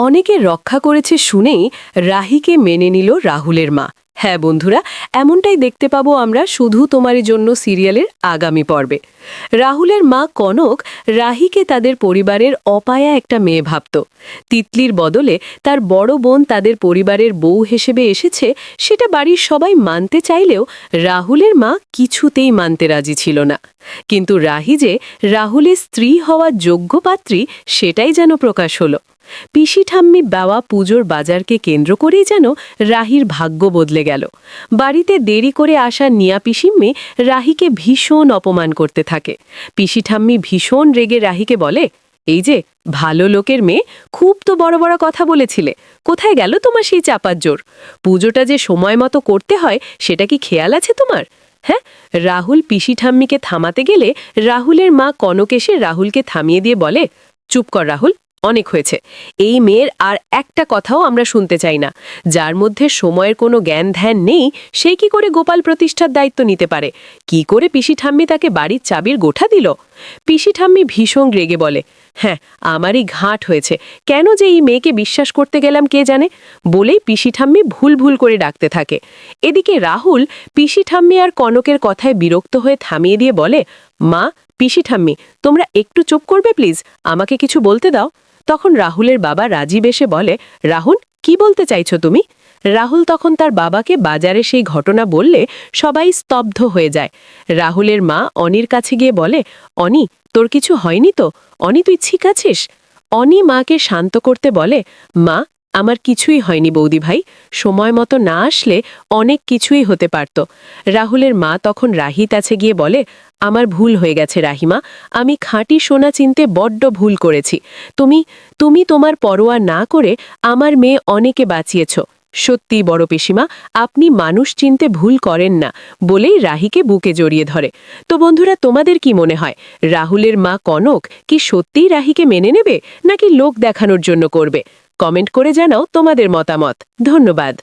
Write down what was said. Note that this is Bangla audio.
অনেকে রক্ষা করেছে শুনেই রাহিকে মেনে নিল রাহুলের মা। হ্যাঁ বন্ধুরা, এমনটাই দেখতে পাবো আমরা শুধু তোমারই জন্য সিরিয়ালের আগামী পর্বে। রাহুলের মা কনক রাহিকে তাদের পরিবারের অপায়া একটা মেয়ে ভাবত। তিতলির বদলে তার বড় বোন তাদের পরিবারের বউ হিসেবে এসেছে, সেটা বাড়ির সবাই মানতে চাইলেও রাহুলের মা কিছুতেই মানতে রাজি ছিল না। কিন্তু রাহি যে রাহুলের স্ত্রী হওয়ার যোগ্য পাত্রী, সেটাই যেন প্রকাশ হলো। পিসি ঠাম্মি বাওয়া পুজোর বাজারকে কেন্দ্র করেই যেন রাহির ভাগ্য বদলে গেল। বাড়িতে দেরি করে আসা নিয়া পিসিম্মি রাহিকে ভীষণ অপমান করতে থাকে। পিসি ঠাম্মি ভীষণ রেগে রাহিকে বলে, এই যে ভালো লোকের মেয়ে, খুব তো বড় বড় কথা বলেছিলে, কোথায় গেল তোমার সেই চাপার জোর? পুজোটা যে সময় মতো করতে হয় সেটা কি খেয়াল আছে তোমার? হ্যাঁ। রাহুল পিসি ঠাম্মিকে থামাতে গেলে রাহুলের মা কনক এসে রাহুলকে থামিয়ে দিয়ে বলে, চুপ কর রাহুল, অনেক হয়েছে। এই মেয়ের আর একটা কথাও আমরা শুনতে চাই না। যার মধ্যে সময়ের কোনো জ্ঞান ধ্যান নেই, সে কি করে গোপাল প্রতিষ্ঠার দায়িত্ব নিতে পারে? কি করে পিসি ঠাম্মি তাকে বাড়ির চাবির গোঠা দিল? পিসি ঠাম্মি ভীষণ রেগে বলে, হ্যাঁ, আমারই ঘাট হয়েছে, কেন যে এই মেয়েকে বিশ্বাস করতে গেলাম কে জানে, বলেই পিসি ঠাম্মি ভুল ভুল করে ডাকতে থাকে। এদিকে রাহুল পিসি ঠাম্মি আর কনকের কথায় বিরক্ত হয়ে থামিয়ে দিয়ে বলে, মা, পিসি ঠাম্মি, তোমরা একটু চুপ করবে প্লিজ, আমাকে কিছু বলতে দাও। তখন রাহুলের বাবা রাজীব এসে বলে, রাহুল, কি বলতে চাইছো তুমি? রাহুল তখন তার বাবাকে বাজারে সেই ঘটনা বললে সবাই স্তব্ধ হয়ে যায়। রাহুলের মা অনির কাছে গিয়ে বলে, অনি, তোর কিছু হয়নি তো? অনি, তুই ঠিক আছিস? অনি মাকে শান্ত করতে বলে, মা, আমার কিছুই হয়নি বৌদি ভাই, সময় মতো না আসলে অনেক কিছুই হতে পারত। রাহুলের মা তখন রাহির কাছে গিয়ে বলে, আমার ভুল হয়ে গেছে রাহিমা, আমি খাঁটি সোনা চিনতে বড্ড ভুল করেছি। তুমি তুমি তোমার পরোয়া না করে আমার মেয়ে অনেকে বাঁচিয়েছ। সত্যি বড় পিসিমা, আপনি মানুষ চিনতে ভুল করেন না, বলেই রাহিকে বুকে জড়িয়ে ধরে। তো বন্ধুরা, তোমাদের কি মনে হয়, রাহুলের মা কনক কি সত্যিই রাহিকে মেনে নেবে, নাকি লোক দেখানোর জন্য করবে? কমেন্ট করে জানাও তোমাদের মতামত। ধন্যবাদ।